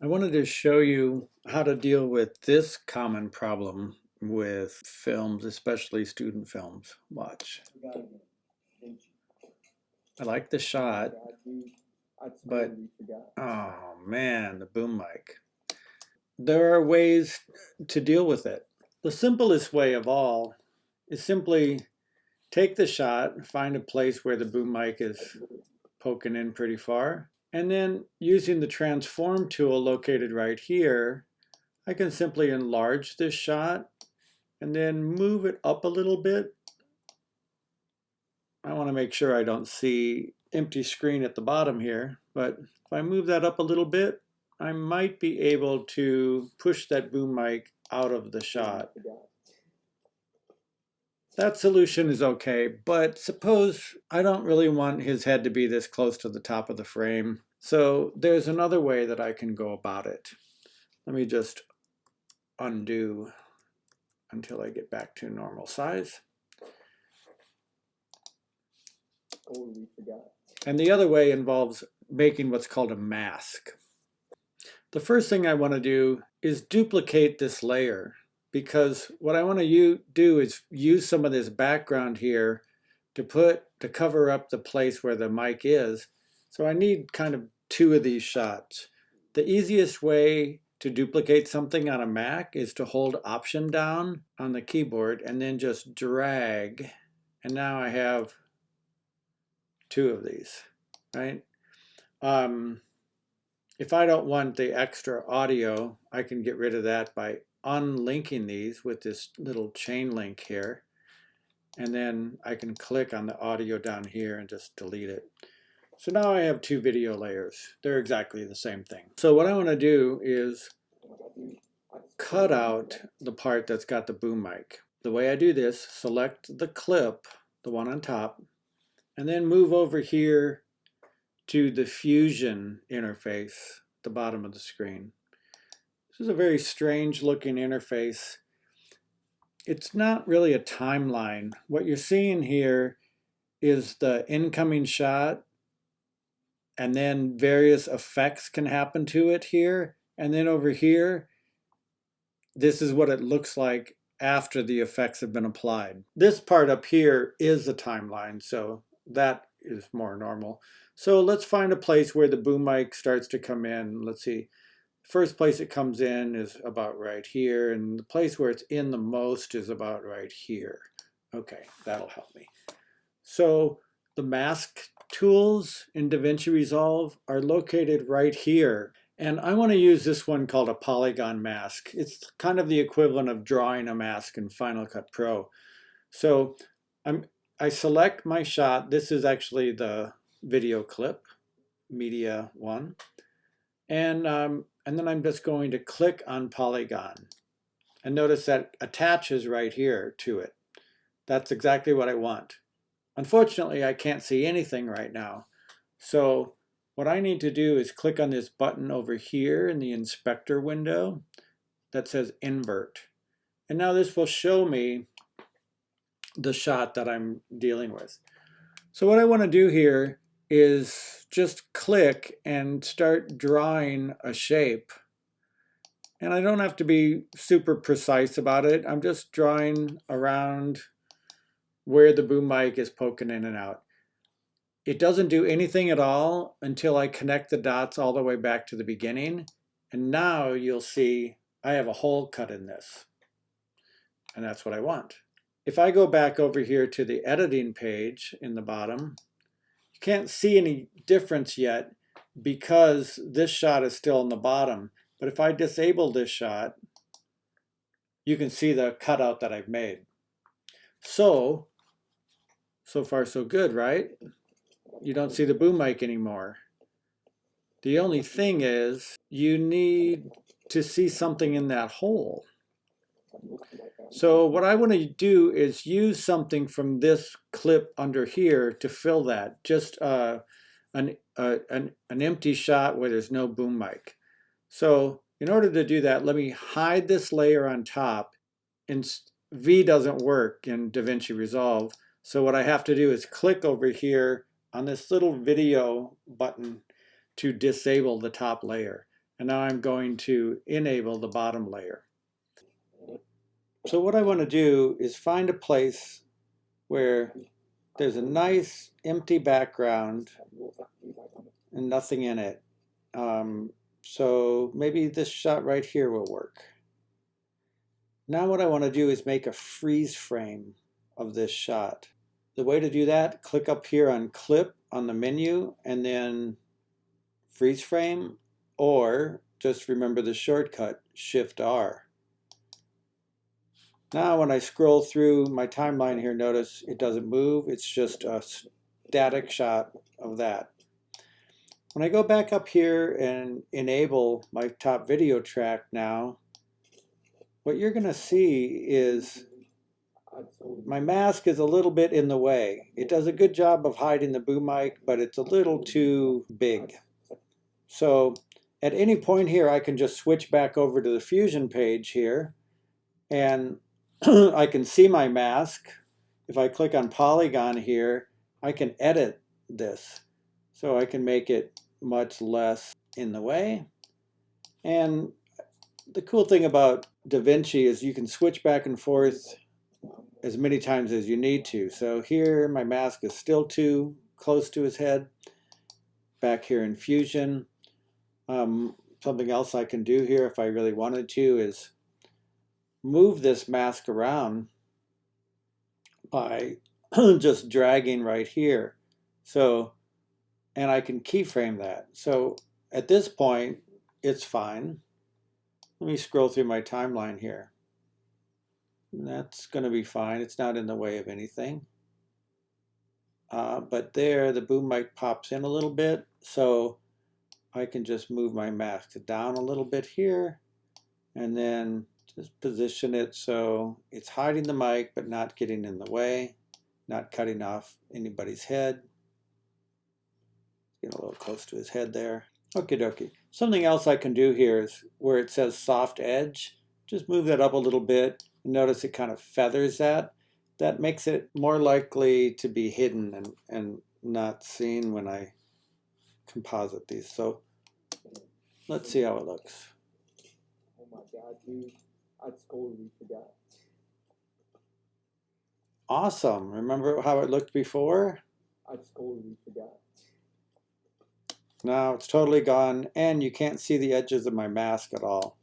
I wanted to show you how to deal with this common problem with films, especially student films. Watch. I like the shot, but oh man, the boom mic. There are ways to deal with it. The simplest way of all is simply take the shot, find a place where the boom mic is poking in pretty far, and then using the transform tool located right here, I can simply enlarge this shot and then move it up a little bit. I want to make sure I don't see empty screen at the bottom here, but if I move that up a little bit, I might be able to push that boom mic out of the shot. That solution is okay, but suppose I don't really want his head to be this close to the top of the frame. So there's another way that I can go about it. Let me just undo until I get back to normal size. And the other way involves making what's called a mask. The first thing I want to do is duplicate this layer, because what I want to do is use some of this background here to cover up the place where the mic is. So I need kind of two of these shots. The easiest way to duplicate something on a Mac is to hold Option down on the keyboard and then just drag. And now I have two of these, right? If I don't want the extra audio, I can get rid of that by unlinking these with this little chain link here. And then I can click on the audio down here and just delete it. So now I have two video layers. They're exactly the same thing. So what I want to do is cut out the part that's got the boom mic. The way I do this, select the clip, the one on top, and then move over here to the Fusion interface at the bottom of the screen. This is a very strange looking interface. It's not really a timeline. What you're seeing here is the incoming shot, and then various effects can happen to it here. And then over here, this is what it looks like after the effects have been applied. This part up here is a timeline, so that is more normal. So let's find a place where the boom mic starts to come in. Let's see. First place it comes in is about right here, and the place where it's in the most is about right here. Okay, that'll help me. So the mask tools in DaVinci Resolve are located right here. And I want to use this one called a polygon mask. It's kind of the equivalent of drawing a mask in Final Cut Pro. So I select my shot. This is actually the video clip, media 1. And then I'm just going to click on polygon. And notice that attaches right here to it. That's exactly what I want. Unfortunately, I can't see anything right now. So what I need to do is click on this button over here in the inspector window that says invert. And now this will show me the shot that I'm dealing with. So what I want to do here is just click and start drawing a shape. And I don't have to be super precise about it. I'm just drawing around where the boom mic is poking in and out. It doesn't do anything at all until I connect the dots all the way back to the beginning. And now you'll see I have a hole cut in this. And that's what I want. If I go back over here to the editing page in the bottom, you can't see any difference yet because this shot is still in the bottom. But if I disable this shot, you can see the cutout that I've made. So far so good, right? You don't see the boom mic anymore. The only thing is you need to see something in that hole. So what I want to do is use something from this clip under here to fill that. Just an empty shot where there's no boom mic. So in order to do that, let me hide this layer on top. And V doesn't work in DaVinci Resolve. So what I have to do is click over here on this little video button to disable the top layer. And now I'm going to enable the bottom layer. So what I want to do is find a place where there's a nice empty background and nothing in it. So maybe this shot right here will work. Now what I want to do is make a freeze frame of this shot. The way to do that, click up here on Clip on the menu and then Freeze Frame, or just remember the shortcut, Shift R. Now when I scroll through my timeline here, notice it doesn't move. It's just a static shot of that. When I go back up here and enable my top video track now, what you're going to see is my mask is a little bit in the way. It does a good job of hiding the boom mic, but it's a little too big. So at any point here, I can just switch back over to the Fusion page here, and I can see my mask. If I click on Polygon here, I can edit this. So I can make it much less in the way. And the cool thing about DaVinci is you can switch back and forth as many times as you need to. So here my mask is still too close to his head. Back here in Fusion, something else I can do here if I really wanted to is move this mask around by just dragging right here. So, and I can keyframe that. So at this point, it's fine. Let me scroll through my timeline here. That's going to be fine. It's not in the way of anything. But there, the boom mic pops in a little bit. So I can just move my mask down a little bit here and then just position it so it's hiding the mic but not getting in the way, not cutting off anybody's head. Get a little close to his head there. Okie dokie. Something else I can do here is where it says soft edge, just move that up a little bit. Notice it kind of feathers that. That makes it more likely to be hidden and not seen when I composite these. So let's see how it looks. Oh my God, dude. I totally forgot. Awesome. Remember how it looked before? I totally forgot. Now it's totally gone and you can't see the edges of my mask at all.